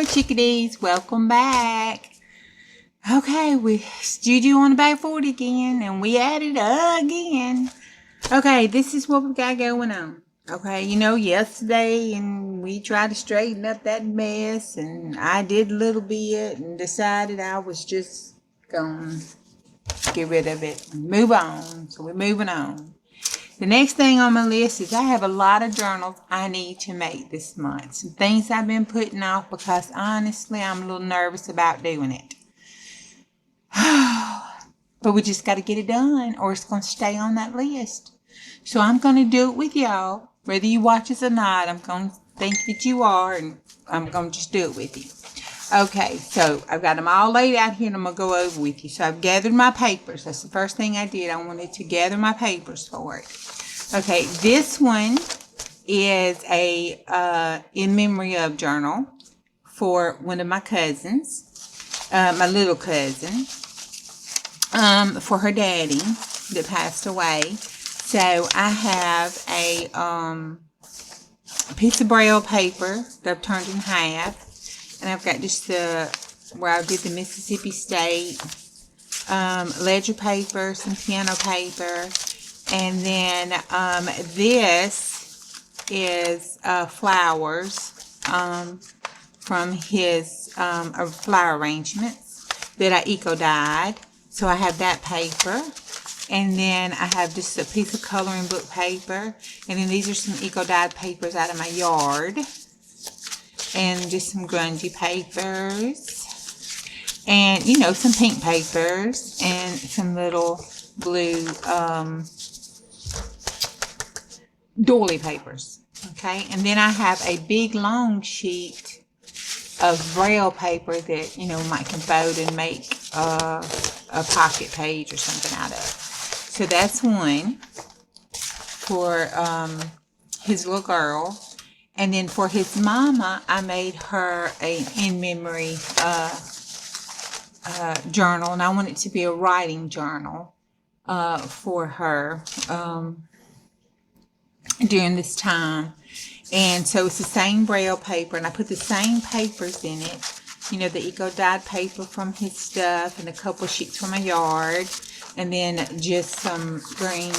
my chickadees. Welcome back. Okay, it's Juju on the back 40 again, and we at it again. Okay, this is what we got going on. Okay, yesterday, and we tried to straighten up that mess, and I did a little bit, and decided I was just going to get rid of it and move on. So we're moving on. The next thing on my list is I have a lot of journals I need to make this month. Some things I've been putting off because honestly I'm a little nervous about doing it. But we just got to get it done or it's going to stay on that list. So I'm going to do it with y'all. Whether you watch us or not, I'm going to think that you are, and I'm going to just do it with you. Okay, so I've got them all laid out here and I'm going to go over with you. So I've gathered my papers. That's the first thing I did. I wanted to gather my papers for it. Okay, this one is a in memory of journal for one of my cousins, my little cousin, for her daddy that passed away. So I have a piece of Braille paper that I've turned in half, and I've got just where I did the Mississippi State, ledger paper, some piano paper. And then this is flowers from his flower arrangements that I eco-dyed. So I have that paper. And then I have just a piece of coloring book paper. And then these are some eco-dyed papers out of my yard. And just some grungy papers. And, some pink papers. And some little blue doily papers. Okay, and then I have a big long sheet of Braille paper that might can fold and make a pocket page or something out of. So that's one for his little girl. And then for his mama, I made her a in memory journal, and I want it to be a writing journal for her during this time. And so it's the same Braille paper, and I put the same papers in it, the eco-dyed paper from his stuff, and a couple sheets from my yard, and then just some green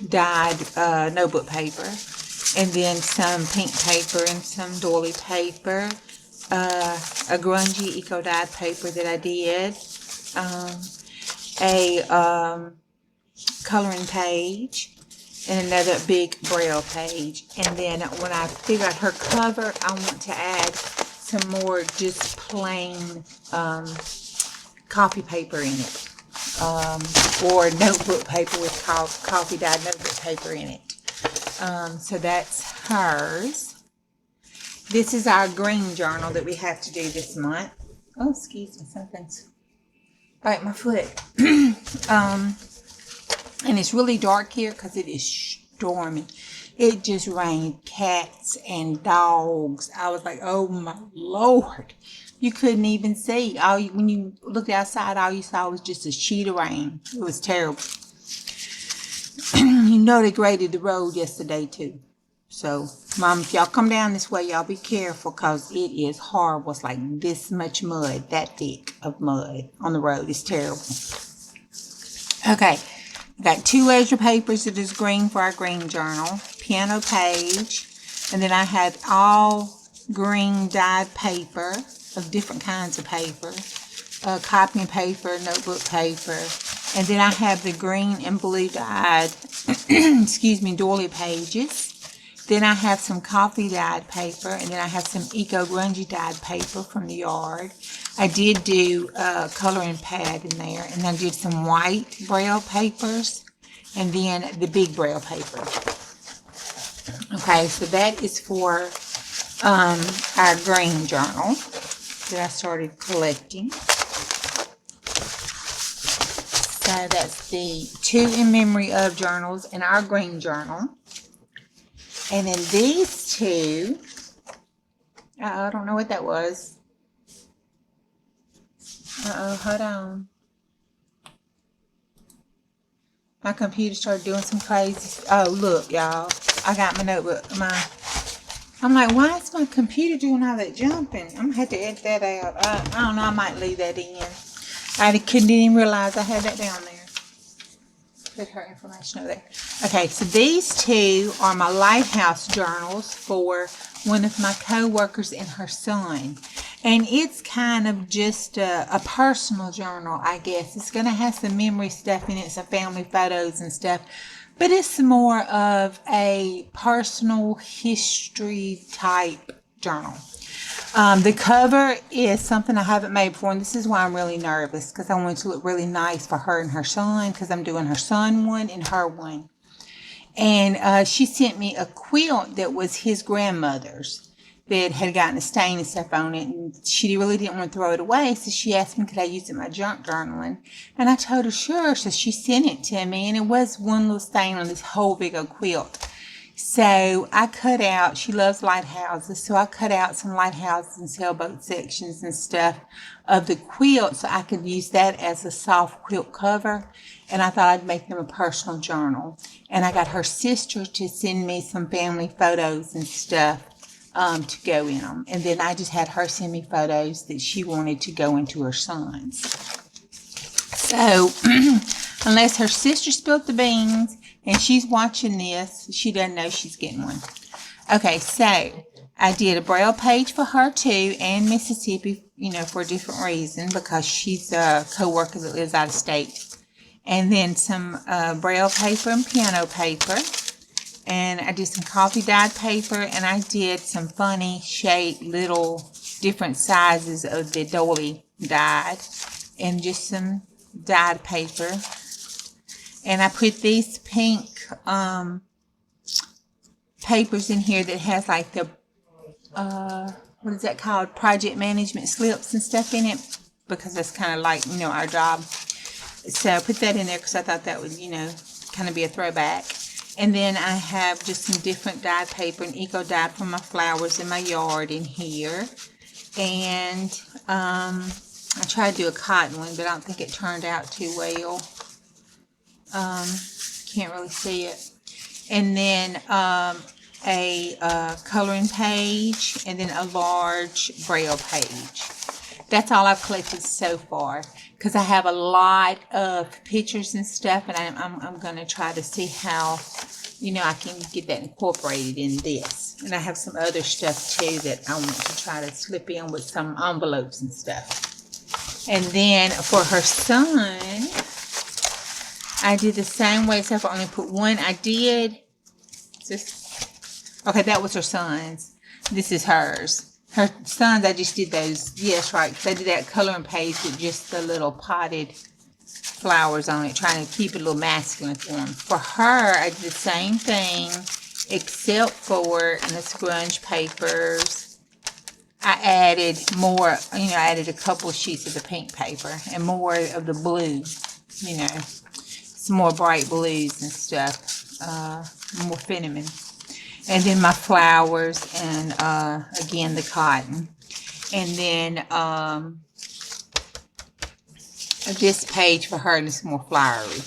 dyed notebook paper, and then some pink paper and some doily paper, a grungy eco-dyed paper that I did, a coloring page, and another big Braille page. And then when I figure out her cover, I want to add some more just plain coffee paper in it, or notebook paper with coffee dyed notebook paper in it. So that's hers. This is our green journal that we have to do this month. Oh, excuse me, something's biting my foot. And it's really dark here because it is storming. It just rained cats and dogs. I was like, oh my Lord. You couldn't even see. When you looked outside, all you saw was just a sheet of rain. It was terrible. They graded the road yesterday too. So, Mom, if y'all come down this way, y'all be careful because it is horrible. It's like this much mud, that thick of mud on the road. It's terrible. Okay. I got 2 ledger papers that is green for our green journal, piano page, and then I have all green dyed paper of different kinds of paper, copying paper, notebook paper, and then I have the green and blue dyed, doily pages. Then I have some coffee dyed paper, and then I have some eco grungy dyed paper from the yard. I did do a coloring pad in there, and I did some white Braille papers, and then the big Braille paper. Okay, so that is for our green journal that I started collecting. So that's the 2 in memory of journals in our green journal. And then these 2, I don't know what that was. Hold on. My computer started doing some crazy. Oh, look, y'all. I got my notebook, my I'm like, why is my computer doing all that jumping? I'm going to have to edit that out. I don't know. I might leave that in. I didn't even realize I had that down there. Put her information over there. Okay, so these two are my Lighthouse journals for one of my co-workers and her son. And it's kind of just a personal journal, I guess. It's going to have some memory stuff in it, some family photos and stuff. But it's more of a personal history type journal. The cover is something I haven't made before, and this is why I'm really nervous, because I want it to look really nice for her and her son, because I'm doing her son one and her one. And she sent me a quilt that was his grandmother's that had gotten a stain and stuff on it, and she really didn't want to throw it away, so she asked me could I use it in my junk journaling, and I told her sure, so she sent it to me, and it was one little stain on this whole big old quilt. So I cut out, she loves lighthouses, so I cut out some lighthouses and sailboat sections and stuff of the quilt so I could use that as a soft quilt cover. And I thought I'd make them a personal journal. And I got her sister to send me some family photos and stuff to go in them. And then I just had her send me photos that she wanted to go into her son's. So unless her sister spilled the beans, and she's watching this, she doesn't know she's getting one. Okay, so I did a Braille page for her too, and Mississippi, for a different reason, because she's a co-worker that lives out of state. And then some Braille paper and piano paper. And I did some coffee dyed paper, and I did some funny shaped little different sizes of the doily dyed, and just some dyed paper. And I put these pink papers in here that has like the, what is that called? Project management slips and stuff in it, because that's kind of like, our job. So I put that in there because I thought that would, kind of be a throwback. And then I have just some different dyed paper and eco dyed for my flowers in my yard in here. And I tried to do a cotton one, but I don't think it turned out too well. Can't really see it. And then a coloring page, and then a large Braille page. That's all I've collected so far, because I have a lot of pictures and stuff, and I'm going to try to see how, I can get that incorporated in this. And I have some other stuff too that I want to try to slip in with some envelopes and stuff. And then for her son, I did the same way, except I only put one. Okay, that was her son's. This is hers. Her son's, I just did those. Yes, right. Because I did that coloring page with just the little potted flowers on it, trying to keep it a little masculine for him. For her, I did the same thing, except for in the scrunch papers, I added more, I added a couple of sheets of the pink paper and more of the blue, some more bright blues and stuff, more feminine. And then my flowers and, again, the cotton. And then this page for her, and it's more flowery.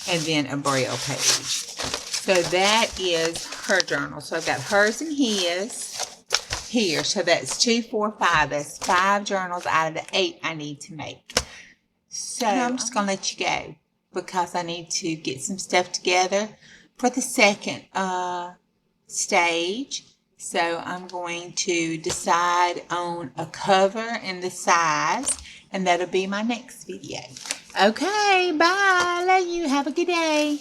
And then a Braille page. So that is her journal. So I've got hers and his here. So that's 2, 4, 5. That's 5 journals out of the 8 I need to make. So I'm just going to let you go, because I need to get some stuff together for the second stage. So I'm going to decide on a cover and the size, and that'll be my next video. Okay, bye. Love you. Have a good day.